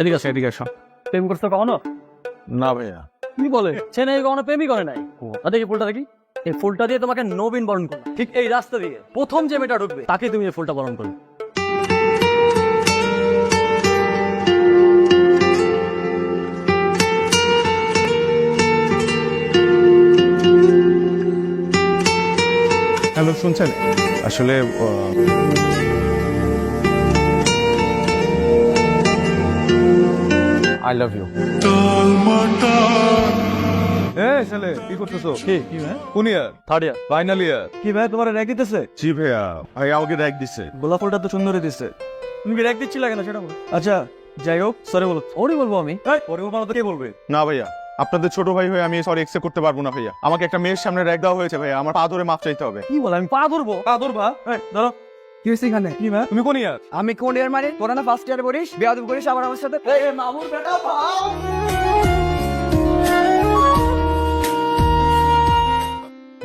এদিকে আসো এদিকে আসো। প্রেম করছো কখনো? না ভাইয়া। কি বলে সে নাকি কখনো প্রেমই করে নাই। দেখি ফুলটা দেখি। এই ফুলটা দিয়ে তোমাকে নবীন বরণ করো, ঠিক এই রাস্তা দিয়ে প্রথম যে মেয়েটা ঢুকবে তাকে তুমি এই ফুলটা বরণ করবে। হ্যালো, শুনছেন? আসলে আই লাভ ইউ। ছেলে কি করতেছো? কি ভাই? কোন ইয়ার? Third year. Final year. কি ভাই তোমার র্যাক দিতেছে? জি ভাইয়া, ভাই আমাকে র্যাক দিছে। গোলাপ ফুলটা তো সুন্দরই দিচ্ছে, তুমি কি র্যাক দিচ্ছিলে কেন সেটা বলো। আচ্ছা যাই হোক, সরি বলো। সরি বলবো আমি? পরে বলো তো কে বলবে? না ভাইয়া, আপনাদের ছোট ভাই হয়ে আমি সরি অ্যাকসেপ্ট করতে পারবো না ভাইয়া। আমাকে একটা মেয়ের সামনে র্যাক দেওয়া হয়েছে ভাইয়া, আমার পা ধরে মাফ চাইতে হবে। কি বলে আমি পা ধরবো? পা ধরবা? ধরো। কি হয়েছে এখানে? কি ভাই? তুমি কোন ইয়ার? আমি কোন ইয়ার মানে? তোরা না ফার্স্ট ইয়ারে পড়িস, বেয়াদব করিস আবার আমার সাথে। মামুর বেটা ভাই।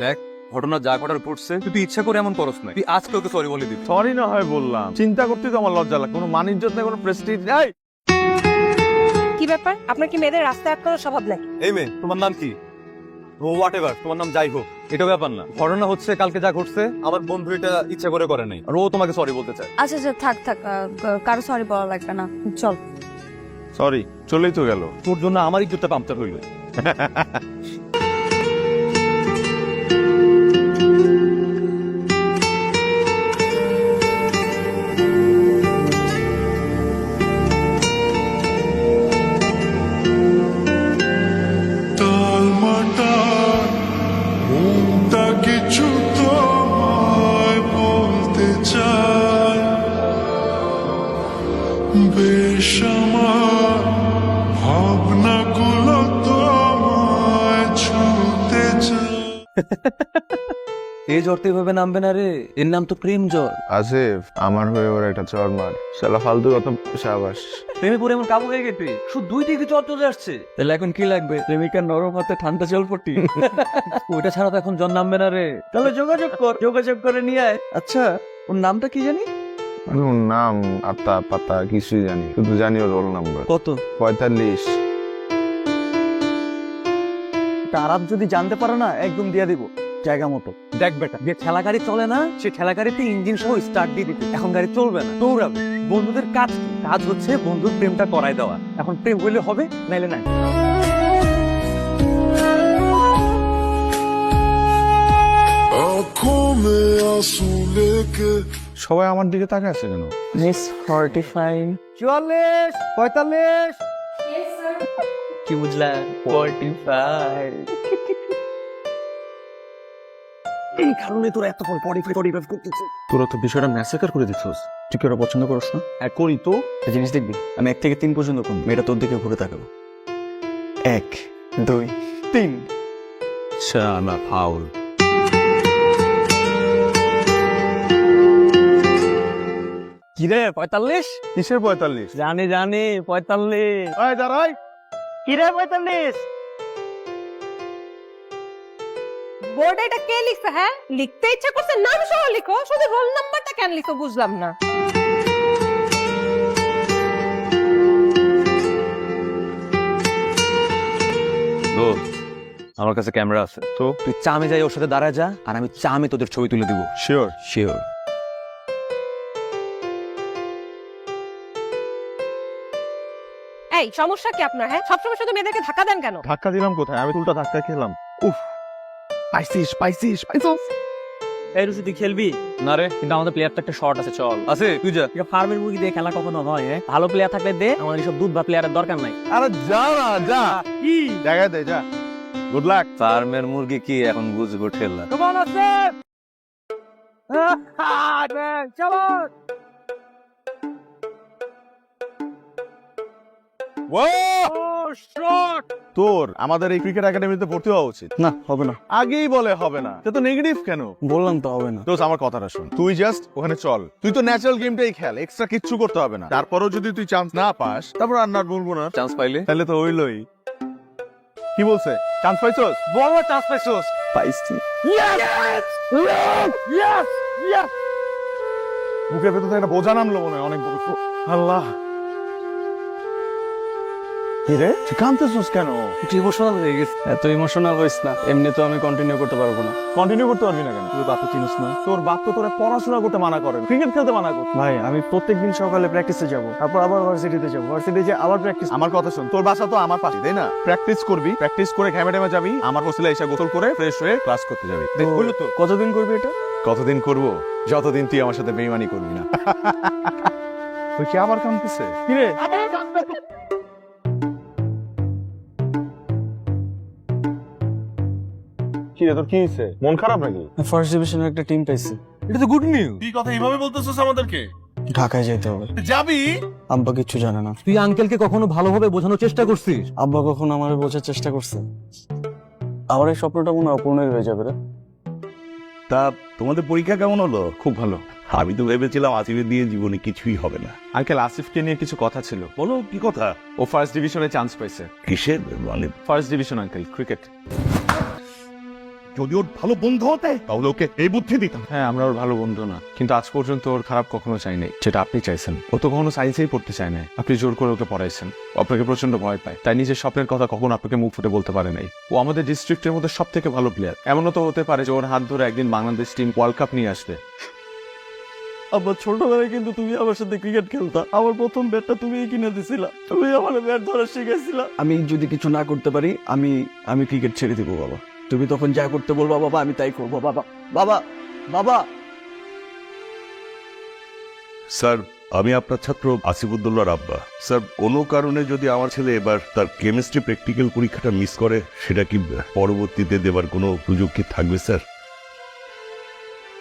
দেখ, ঘটনা যা ঘটার ঘটছে, তুই ইচ্ছা করে এমন করস না। তুই আজকে ওকে সরি বলে দিবি। সরি না হয় বললাম, চিন্তা করতে তো আমার লজ্জা লাগে। কোনো মান ইজ্জত নেই, কোনো প্রেস্টিজ নেই। কি ব্যাপার? আপনার কি মেয়েদের রাস্তায় আটকানোর স্বভাব নাকি? এই মেয়ে, তোমার নাম কি? ও হোয়াট এভার, তোমার নাম যাই হোক, এটা ব্যাপার না। ঘটনা হচ্ছে কালকে যা ঘটছে, আমার বন্ধু এটা ইচ্ছা করে করে নাই, আর ও তোমাকে সরি বলতে চায়। আচ্ছা আচ্ছা, থাক থাক, কারো সরি বলা লাগবে না, চল। সরি, চলেই তো গেল। তোর জন্য আমার ইজ্জতটা পাংচার হইল। কিছু তোমায় বলতে চাই, বেশ আমার ভাবনাগুলো তোমায় ছুঁতে চাই। এই জ্বর তো এভাবে নামবে না রে, এর নাম তো প্রেম জ্বর। আসিফ, আমার হয়ে ওর একটা চর মার। শালা ফালতু কত সাবাস। প্রেমে পড়ে এমন কাবু হয়ে গেছে, শুধু 2 ডিগ্রি জ্বর চলে আসছে। তাহলে এখন কি লাগবে? প্রেমিকার নরম হাতে ঠান্ডা জল পড়তি। ওইটা ছাড়া তো এখন জ্বর নামবে না রে। তাহলে যোগাযোগ কর, যোগাযোগ করে নিয়ে আয়। আচ্ছা ওর নামটা কি জানি? ওর নাম আতা পাতা কিছুই জানি, শুধু জানি ওর রোল নাম্বার কত? 45। তারাপ যদি জানতে পারো না, একদম দিয়ে দিব জায়গা মতো। দেখ বেটা, যে ঠেলা গাড়ি চলে না, সে ঠেলা গাড়িতে ইঞ্জিন সহ স্টার্ট দিয়ে দিতে। এখন গাড়ি চলবে না, দৌড়াবে। বন্ধুদের কাজ কি? কাজ হচ্ছে বন্ধুর প্রেমটা করায় দেওয়া। এখন প্রেম হইলে হবে, নাইলে নাই। आँखों में आंसू लेके সবাই আমার দিকে তাকায় আছে কেন? মিস 45 44 45। কি বুঝলা? 45। এই কারণে তোরা এতক্ষণ 45 করতেছিস। তোরা তো বিষয়টা ম্যাসাকার করে দিচ্ছিস। তুই কি ওরা পছন্দ করস না? হ্যাঁ করি তো। একটা জিনিস দেখবি, আমি 1 থেকে 3 পর্যন্ত কোন মেয়েটা তোর দিকে ঘুরে তাকাবো। 1 2 3। শালা ফাউল। কিরে 45? কিসের 45? জানি জানি 45। আয় দাঁড়াই। কিরে 45? বোর্ডে এটা কে লিখছে? হ্যাঁ, লিখতে ইচ্ছা করছে নাম সহ লিখো, শুধু রোল নাম্বারটা কেন লিখো বুঝলাম না। দোস্ত, আমার কাছে ক্যামেরা আছে, তো তুই চামে যাই ওর সাথে দাঁড়ায় যা, আর আমি চামে তোদের ছবি তুলে দিব। শিওর? শিওর। এই সমস্যা কি আপনার? হ্যাঁ, সবসময় শুধু মেয়েদেরকে ধাক্কা দেন কেন? ধাক্কা দিলাম কোথায়? আমি উল্টা ধাক্কা খেলাম। উফ, পাইছিস পাইছিস পাইছিস। এই রুসি তুই খেলবি? না রে। কিন্তু আমাদের প্লেয়ার তো একটা শর্ট আছে, চল। আছে, তুই যা। এটা ফার্মের মুরগি দিয়ে খেলা কখনো হয়? হ্যাঁ, ভালো প্লেয়ার থাকলে দে, আমাদের এসব দুধ বা প্লেয়ারের দরকার নাই। আরে যা না, যা। কি জায়গায় দে, যা। Good luck. ফার্মের মুরগি কি এখন বুঝবো ঠেলা? কেমন আছে? চলো। তোর আমাদের এই ক্রিকেট একাডেমিতে ভর্তি হওয়া উচিত। না হবে না। আগেই বলে হবে না, তো নেগেটিভ কেন? বললাম তো হবে না। দোষ, আমার কথাটা শোন। তুই জাস্ট ওখানে চল, তুই তো ন্যাচারাল গেমটাই খেল, এক্সট্রা কিচ্ছু করতে হবে না। তারপরও যদি তুই চান্স না পাস, তারপর আর না বলবো না। চান্স পাইলে তাহলে তো হইলই। কি বলছে? চান্স পাইছস? বড় চান্স পাইছস? পাইছি। ইয়েস বুকের ভেতর থেকে একটা বোঝা নামলো মনে হয়, অনেক বড়। আল্লাহ। কি রে তুই কাঁদতেছিস কেন? একটু ইমোশনাল হয়ে গেছে। এত ইমোশনাল হইস না, এমনি তো আমি কন্টিনিউ করতে পারবো না। কন্টিনিউ করতে পারবি না কেন? তুই বাপ চিনিস না? তোর বাপ তো তোরা পড়াশোনা করতে মানা করে, ক্রিকেট খেলতে মানা করে। ভাই আমি প্রত্যেকদিন সকালে প্র্যাকটিসে যাব, তারপর আবার ভার্সিটিতে যাব, ভার্সিটিতে যে আবার প্র্যাকটিস। আমার কথা শোন, তোর বাসা তো আমার পাশে, তাই না? প্র্যাকটিস করবি, প্র্যাকটিস করে ঘ্যামে ট্যামে যাবি, আমার হোস্টেলে এসে গোসল করে ফ্রেশ হয়ে ক্লাস করতে যাবি। হলো তো কতদিন করবি এটা? কতদিন করব? যতদিন তুই আমার সাথে বেইমানি করবি না। তুই কি আবার কাঁদতেছে? কি রে কি রে তোর কি হয়েছে? মন খারাপ নাকি? ফার্স্ট ডিভিশনের একটা টিম পাইছি, এটা তো গুড নিউজ। তুই কথা এইভাবে বলতেছিস আমাদেরকে? ঢাকায় যেতে হবে। যাবি? আব্বা কিচ্ছু জানে না। তুই আঙ্কেলকে কখনো ভালোভাবে বোঝানোর চেষ্টা করছিস? আব্বা কখনো আমার বোঝার চেষ্টা করছে। আমার এই স্বপ্নটা মনে হয় অপূর্ণই হয়ে যাবে রে। তা তোমাদের পরীক্ষা কেমন হলো? খুব ভালো। আমি তো ভেবেছিলাম আসিফের দিয়ে জীবনে কিছুই হবে না। আঙ্কেল, আসিফকে নিয়ে কিছু কথা ছিল। বলো কি কথা? ও ফার্স্ট ডিভিশনে চান্স পাইছে। কিসের মানে? First division uncle, cricket. যদি ওর ভালো বন্ধু হতে তাহলে ওকে এই বুদ্ধি দিতাম। হ্যাঁ, আমরা ওর ভালো বন্ধু না, কিন্তু আজ পর্যন্ত ওর খারাপ কখনো চাই নাই, যেটা আপনি চাইছেন। ও তো কখনো সায়েন্সেই পড়তে চায় নাই, আপনি জোর করে ওকে পড়াইছেন। ও আপনাকে প্রচন্ড ভয় পায়, তাই নিজের স্বপ্নের কথা কখনো আপনাকে মুখ ফুটে বলতে পারে নাই। ও আমাদের ডিস্ট্রিক্টের মধ্যে সব থেকে ভালো প্লেয়ার। এমনও তো হতে পারে যে ওর হাত ধরে একদিন বাংলাদেশ টিম ওয়ার্ল্ড কাপ নিয়ে আসবে। আব্বা ছোটবেলায় কিন্তু তুমি আমার সাথে ক্রিকেট খেলতা, আমার প্রথম ব্যাটটা তুমিই কিনে দিছিলা, তুমি আমার ব্যাট ধরা শিখাইছিলা। আমি যদি কিছু না করতে পারি আমি ক্রিকেট ছেড়ে দিব বাবা। তুমি তখন যা করতে বলবা বাবা আমি তাই করবো বাবা। বাবা বাবা স্যার, আমি আপনার ছাত্র আসিফুদ্দৌলার আব্বা। স্যার, কোনো কারণে যদি আমার ছেলে এবার তার কেমিস্ট্রি প্র্যাকটিক্যাল পরীক্ষাটা মিস করে, সেটা কি পরবর্তীতে দেবার কোনো সুযোগ কি থাকবে স্যার?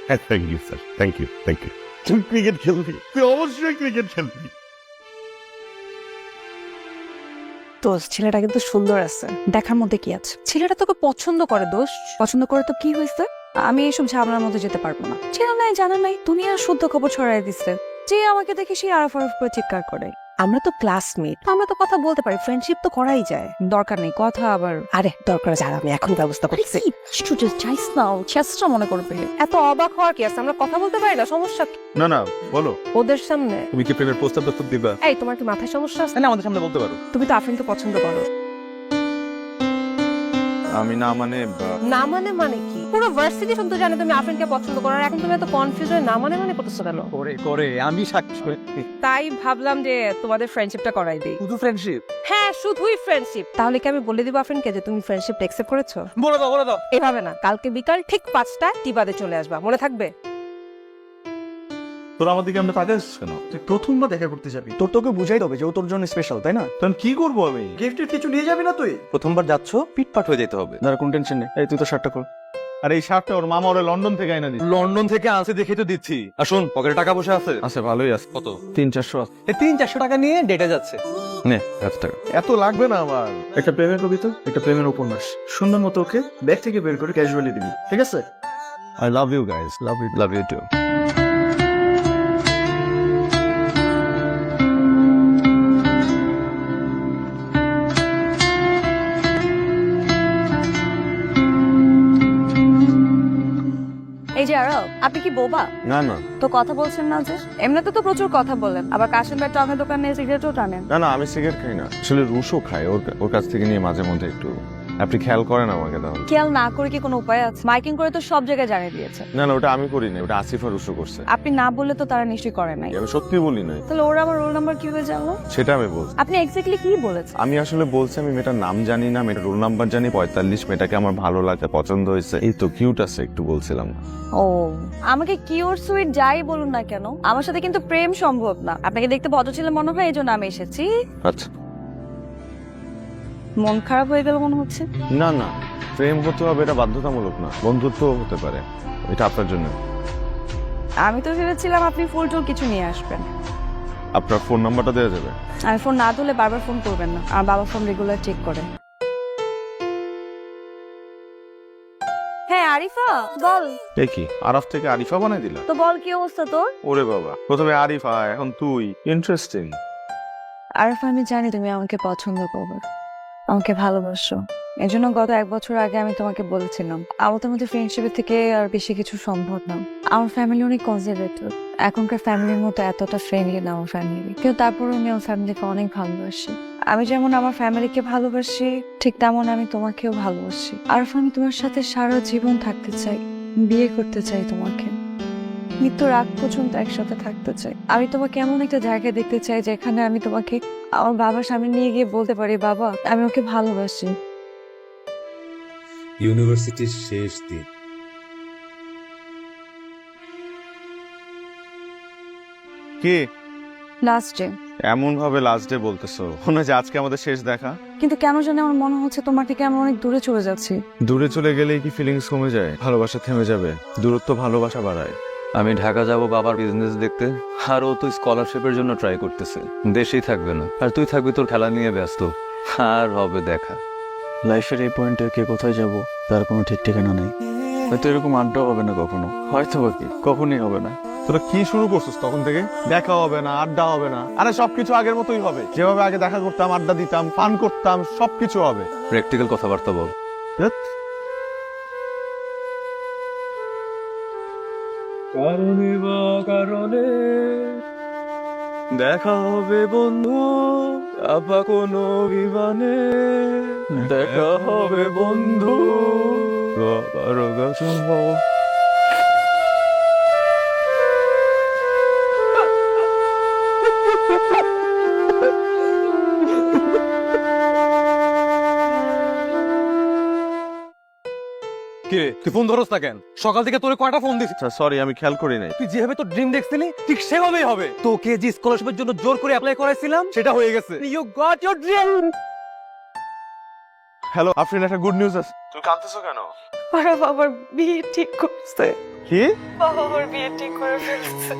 হ্যাঁ, thank you sir, thank you. তুই ক্রিকেট খেলবি? তুই অবশ্যই ক্রিকেট খেলবি। দোষ ছেলেটা কিন্তু সুন্দর আছে, দেখার মধ্যে কি আছে? ছেলেটা তোকে পছন্দ করে। দোষ পছন্দ করে তো কি হয়েছে? আমি এইসব ঝামেলার মধ্যে যেতে পারবো না। চেনা নাই জানা নাই, দুনিয়ার শুদ্ধ খবর ছড়াই দিচ্ছে। যে আমাকে দেখে সেই আরফ আরফ করে চিৎকার করে। আমরা তো ক্লাসমেট, আমরা তো কথা বলতে পারি, ফ্রেন্ডশিপ তো করাই যায়। দরকার নেই কথা আবার। আরে দরকার যা, আমি এখন ব্যবস্থা করছি। চাইস না, চেষ্টা মনে করবে। এত অবাক হওয়ার কি আছে? আমরা কথা বলতে পারি না, সমস্যা কি? না না, বলো। ওদের সামনে তুমি কি প্রেমের প্রস্তাব দিবা? এই তোমার কি মাথায় সমস্যা আছে? না, আমাদের সামনে বলতে পারো। তুমি তো আফরিনকে পছন্দ করো। আমি না মানে না মানে কি? পুরো ভার্সিটি শুনতে জানে তুমি আফরিনকে পছন্দ করো, আর এখন তুমি এত কনফিউজ হয়ে না মানে করতেছো কেন? করে আমি সাক্ষী। তাই ভাবলাম যে তোমাদের ফ্রেন্ডশিপটা করাই দিই। শুধু ফ্রেন্ডশিপ? হ্যাঁ, শুধুই ফ্রেন্ডশিপ। তাহলে কি আমি বলে দিব আফরিনকে যে তুমি ফ্রেন্ডশিপ অ্যাকসেপ্ট করেছো? বলে দাও। এভাবে না, কালকে বিকাল ঠিক 5টায় টিবাদে চলে আসবা, মনে থাকবে? তোরা আমার দিকে আমরা তাকাস কেন? তুই প্রথমবার দেখা করতে যাবি, তোকে বুঝাই হবে যে ও তোর জন্য স্পেশাল, তাই না? তখন কি করবো আমি? গিফটের কিছু নিয়ে যাবি না তুই? প্রথমবার যাচ্ছ, পিটপাট হয়ে যেতে হবে। দাঁড়া, কোন টেনশন নেই। এই তুই তো শার্টটা খোল। আর এই শার্টটা ওর মামা ওরে লন্ডন থেকে আইনা দিচ্ছে। লন্ডন থেকে আসে দেখে তো দিচ্ছি। আর শোন, পকেটে টাকা পয়সা আছে? আচ্ছা, ভালোই আছে। কত? 300-400 আছে। এই 300-400 টাকা নিয়ে ডেটে যাচ্ছে। নে 1000 টাকা। এত লাগবে না আমার। একটা প্রেমের কবিতা, একটা প্রেমের উপন্যাস সুন্দর মতো ওকে ব্যাগ থেকে বের করে ক্যাজুয়ালি দিবি, ঠিক আছে? I love you guys, love you too. এই যে আরব, আপনি কি বোবা? না না তো কথা বলছেন না যে? এমনিতে তো প্রচুর কথা বলেন, আবার কাশিম ভাই টঙের দোকানে সিগারেটও টানেন। না, আমি সিগারেট খাই না, আসলে রুশও খাই। ওর কাছ থেকে নিয়ে মাঝে মধ্যে একটু। আপনি খেয়াল করেন আমাকে তাহলে? খেয়াল না করে কি কোনো উপায় আছে? মাইকিং করে তো সব জায়গায় জানিয়ে দিয়েছে। না, ওটা আমি করি না, ওটা আসিফ আর রুশো করছে। আপনি না বললে তো তারা নিশ্চয়ই করে নাই। আমি সত্যি বলি নাই। তাহলে ওরা আমার রোল নাম্বার কিভাবে জানলো? সেটা আমি বলছি। আপনি এক্স্যাক্টলি কি বলেছেন? আমি আসলে বলছি আমি মেয়েটার নাম জানি না, মেয়েটার রোল নাম্বার জানি 45, মেয়েটাকে আমার ভালো লাগে, পছন্দ হয়েছে, এই তো কিউট আছে, একটু বলছিলাম। ও, আমাকে কিউট সুইট যাই বলুন না কেন, আমার সাথে কিন্তু প্রেম সম্ভব না। আপনাকে দেখতে ভদ্র ছিল মনে হয়, এই জন্য আমি এসেছি। আচ্ছা। মন খারাপ হয়ে গেল মনে হচ্ছে। না, প্রেম হতে হবে এটা বাধ্যতামূলক না, বন্ধুত্ব হতে পারে, এটা আপনার জন্য। আমি তো ভেবেছিলাম আপনি ফুল টুল কিছু নিয়ে আসবেন। আপনার ফোন নাম্বারটা দেওয়া যাবে? আমি ফোন না ধরলে বারবার ফোন করবেন না, আর বাবা ফোন রেগুলার চেক করে। হ্যাঁ আরিফা, বল। এ কি, আরাফ থেকে আরিফা বানাই দিলা? তো বল, কি অবস্থা তোর? ওরে বাবা, প্রথমে আরিফা, এখন তুই। ইন্টারেস্টিং। আরিফা, আমি জানি তুমি আমাকে পছন্দ করবে, আমাকে ভালোবাসো। এজন্য গত 1 বছর আগে আমি তোমাকে বলেছিলাম আমাদের মধ্যে ফ্রেন্ডশিপের থেকে আর বেশি কিছু সম্ভব না। আমার ফ্যামিলি অনেক কনজারভেটিভ, এখনকার ফ্যামিলির মতো এতটা ফ্রেন্ডলি না আমার ফ্যামিলি, কিন্তু তারপরে আমি আমার ফ্যামিলিকে অনেক ভালোবাসি। আমি যেমন আমার ফ্যামিলিকে ভালোবাসি, ঠিক তেমন আমি তোমাকেও ভালোবাসি। আর আমি তোমার সাথে সারা জীবন থাকতে চাই, বিয়ে করতে চাই তোমাকে, মৃত্যুর আগ পর্যন্ত একসাথে থাকতে চাই। আমি তোমাকে এমন একটা জায়গায় দেখতে চাই যেখানে আমি তোমাকে আমার বাবার সামনে নিয়ে গিয়ে বলতে পারি, বাবা আমি ওকে ভালোবাসি। ইউনিভার্সিটির শেষ দিন। কি লাস্ট ডে, এমন ভাবে লাস্ট ডে বলতেছো, মনে হয় যে আজকে আমাদের শেষ দেখা। কিন্তু কেন জানি আমার মনে হচ্ছে তোমার থেকে আমি অনেক দূরে চলে যাচ্ছি। দূরে চলে গেলেই কি ফিলিংস কমে যায়? ভালোবাসা থেমে যাবে? দূরত্ব ভালোবাসা বাড়ায়। আমি ঢাকা যাব বাবার বিজনেস দেখতে, আর ও তো স্কলারশিপের জন্য ট্রাই করতেছে, দেশেই থাকবে না। আর তুই থাকবি তোর খেলা নিয়ে ব্যস্ত, আর হবে দেখা। লাইফের এই পয়েন্টে কে কোথায় যাব তার কোনো ঠিক ঠিকানা নেই। হয়তো এরকম আড্ডা হবে না কখনো, হয়তো বা কি কখনই হবে না। তোরা কি শুরু করছিস তখন থেকে? দেখা হবে না, আড্ডা হবে না, আরে সবকিছু আগের মতোই হবে। যেভাবে আগে দেখা করতাম, আড্ডা দিতাম, ফান করতাম, সবকিছু হবে। প্র্যাকটিক্যাল কথাবার্তা বল। কারণে বা কারণে দেখা হবে বন্ধু, আপা কোনো বিমানে দেখা হবে বন্ধু। কে তুই ফোন ধরস না কেন? সকাল থেকে তোরে কয়টা ফোন দিছি। সরি, আমি খেয়াল করি নাই। তুই যেভাবে তোর ড্রিম দেখছিলি ঠিক সেভাবেই হবে। তোকে যে স্কলারশিপের জন্য জোর করে অ্যাপ্লাই করাইছিলাম সেটা হয়ে গেছে। You got your dream. Hello Afreen, একটা গুড নিউজ আছে। তুমি কাঁদতেছো কেন? বাবার বিয়ে ঠিক করছে। কি? বাবা আমার বিয়ে ঠিক করে ফেলছে।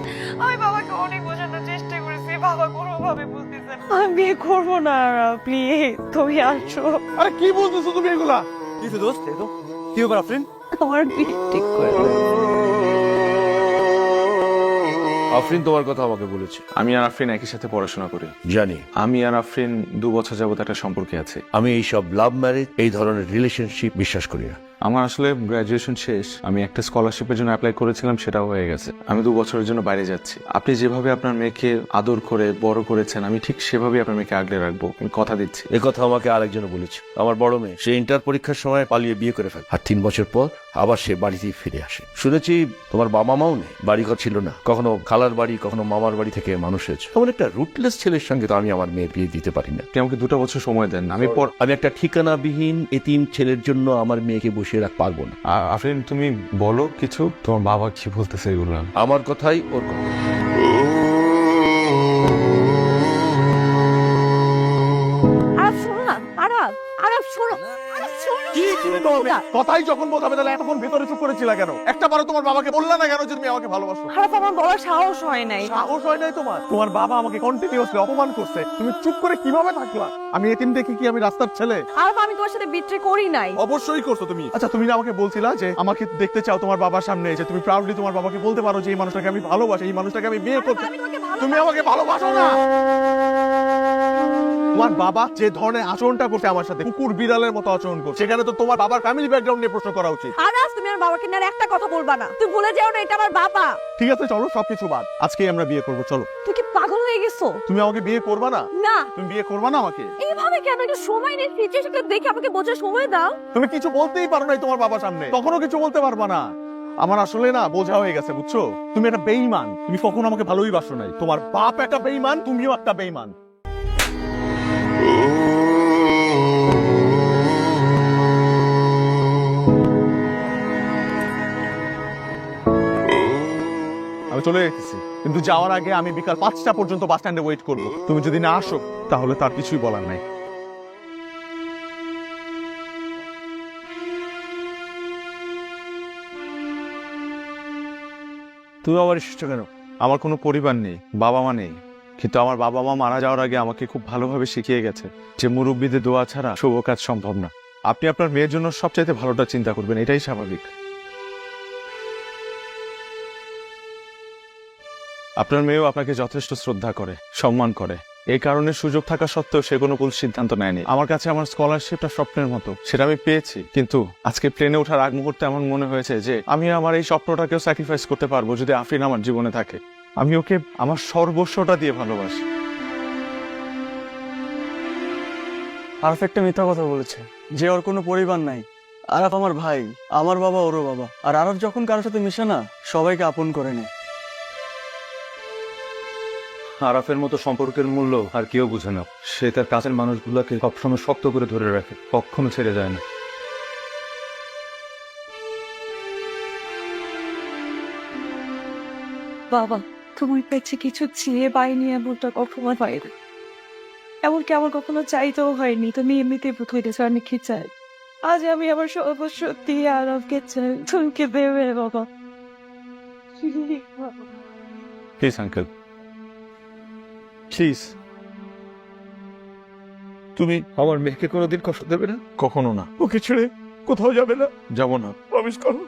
আমি বাবাকে অনেক বোঝানোর চেষ্টা করেছি, বাবা কোনোভাবে বুঝতেছে না। আমি বিয়ে করবো না, প্লিজ তুমি আসো। আরে কি বলতেছো তুমি এগুলা? কি হইছে দোস্ত? এই তো কি ব্যাপার আফরিন? আমার বিয়ে ঠিক করে আফরিন তোমার কথা আমাকে বলেছে। আমি আর আফরিন একই সাথে পড়াশোনা করি। জানি। আমি আর আফরিন 2 বছর যাবত একটা সম্পর্কে আছে। আমি এই সব লাভ ম্যারেজ, এই ধরনের রিলেশনশিপ বিশ্বাস করি না। আমার আসলে গ্রাজুয়েশন শেষ, আমি একটা স্কলারশিপের জন্য অ্যাপ্লাই করেছিলাম, সেটাও হয়ে গেছে। আমি 2 বছরের জন্য বাইরে যাচ্ছি। আপনি যেভাবে আপনার মেয়েকে আদর করে বড় করেছেন, আমি ঠিক সেভাবেই আপনার মেয়েকে আগলে রাখবো, আমি কথা দিচ্ছি। এ কথা আমাকে আরেকজন বলেছে। আমার বড় মেয়ে, সে ইন্টার পরীক্ষার সময় পালিয়ে বিয়ে করে ফেলে, আর 3 বছর পর আবার সে বাড়িতেই ফিরে আসে। শুনেছি তোমার বাবা মাও নেই, বাড়িঘর ছিল না, কখনো খালার বাড়ি কখনো মামার বাড়ি থেকে মানুষ হয়েছে। এমন একটা রুটলেস ছেলের সঙ্গে তো আমি আমার মেয়ের বিয়ে দিতে পারি না। আপনি আমাকে 2টা বছর সময় দেন, আমি একটা ঠিকানাবিহীন এতিম ছেলের জন্য আমার মেয়েকে বসিয়ে রাখতে পারবো না। আফরিন তুমি বলো কিছু, তোমার বাবা কি বলতেছে এগুলো? আমার কথাই ওর কথা। আরব শোনো না, আরব শোনো, আরব শোনো। কথাই যখন বলতে তাহলে এতক্ষণ ভেতরে চুপ করেছিলা কেন? একটা বারো তোমার বাবাকে বললা না কেন যে তুমি আমাকে ভালোবাসো? আরব আমার বলার সাহস হয় নাই। সাহস হয় নাই তোমার? তোমার বাবা আমাকে কন্টিনিউয়াসলি অপমান করছে, তুমি চুপ করে কিভাবে থাকলা? আমি এতিম দেখি কি আমি রাস্তার ছেলে? আরব আমি তোমার সাথে বিট্রে করি নাই। অবশ্যই করছো তুমি। আচ্ছা তুমি না আমাকে বলছিলা যে আমাকে দেখতে চাও তোমার বাবার সামনে, যে তুমি প্রাউডলি তোমার বাবাকে বলতে পারো যে এই মানুষটাকে আমি ভালোবাসি, এই মানুষটাকে আমি বিয়ে করতে। তুমি আমাকে ভালোবাসো না। তোমার বাবা যে ধরনের আচরণটা করছে আমার সাথে, কুকুর বিড়ালের মতো আচরণ করছে, সেখানে তো তোমার বাবার ফ্যামিলি ব্যাকগ্রাউন্ড নিয়ে প্রশ্ন করা উচিত। আরব তুমি আমার বাবাকে নিয়ে আর একটা কথা বলবা না। তুমি ভুলে যাও না এটা আমার বাবা। ঠিক আছে চলো, সবকিছু বাদ, আজকেই আমরা বিয়ে করবো, চলো। তুই কি পাগল হয়ে গেছো? তুমি আমাকে বিয়ে করবা না? না। তুমি বিয়ে করবা না আমাকে? এইভাবে কেন? একটু সময় নিয়ে সিচুয়েশনটা দেখে আমাকে বোঝার সময় দাও। তুমি কিছু বলতেই পারো নাই তোমার বাবার সামনে, তখনও কিছু বলতে পারবা না। আমার আসলে না বোঝা হয়ে গেছে, বুঝছো? তুমি একটা বেঈমান, তুমি কখনো আমাকে ভালোই বাসো নাই। তোমার বাপ একটা বেঈমান, তুমিও একটা বেঈমান। আমি চলে যেতেছি, কিন্তু যাওয়ার আগে আমি বিকাল 5টা পর্যন্ত বাস স্ট্যান্ডে ওয়েট করবো। তুমি যদি না আসো তাহলে তার কিছুই বলার নাই। তুমি আবার এসেছো কেন? আমার কোনো পরিবার নেই, বাবা মা নেই, কিন্তু আমার বাবা মা মারা যাওয়ার আগে আমাকে খুব ভালোভাবে শিখিয়ে গেছে যে মুরব্বীদের দোয়া ছাড়া শুভ কাজ সম্ভব না। আপনি আপনার মেয়ের জন্য সবচাইতে ভালোটা চিন্তা করবেন, এটাই স্বাভাবিক। আপনার মেয়েও আপনাকে যথেষ্ট শ্রদ্ধা করে, সম্মান করে। এই কারণে সুযোগ থাকা সত্ত্বেও সে কোনো ভুল সিদ্ধান্ত নেয়নি। আমার কাছে আমার স্কলারশিপটা স্বপ্নের মতো, সেটা আমি পেয়েছি, কিন্তু আজকে প্লেনে ওঠার আগ মুহূর্তে আমার মনে হয়েছে যে আমি আমার এই স্বপ্নটাকেও স্যাক্রিফাইস করতে পারবো যদি আফরিন আমার জীবনে থাকে। আমি ওকে আমার সর্বস্বটা দিয়ে ভালোবাসি। আরফ একটা মিথ্যা কথা বলেছে যে ওর কোনো পরিবার নাই। আরফ আমার ভাই, আমার বাবা ওরও বাবা। আর আরফ যখন কারোর সাথে মিশে না, সবাইকে আপন করে নেয়। আরাফের মতো সম্পর্কের মূল্য আর কেউ বুঝে না। সে তার কাছের মানুষগুলোকে সবসময় শক্ত করে ধরে রাখে, কখনো ছেড়ে যায় না। বাবা, তোমার কাছে কিছু চেয়ে পাইনি এমনটা কখনো পাইনি। এমনকি আমার কখনো চাইতেও হয়নি। তুমি এমনিতেই হইতেছো অনেক কি চাই। আজ আমি আমার সর্বস্ব দিয়ে আরবকে চাই, তুমি দেবে বাবা। Please uncle, please. তুমি আমার মেয়েকে কোনোদিন কষ্ট দেবে না? কখনো না। ওকে ছেড়ে কোথাও যাবে না? যাব না, প্রমিস করো।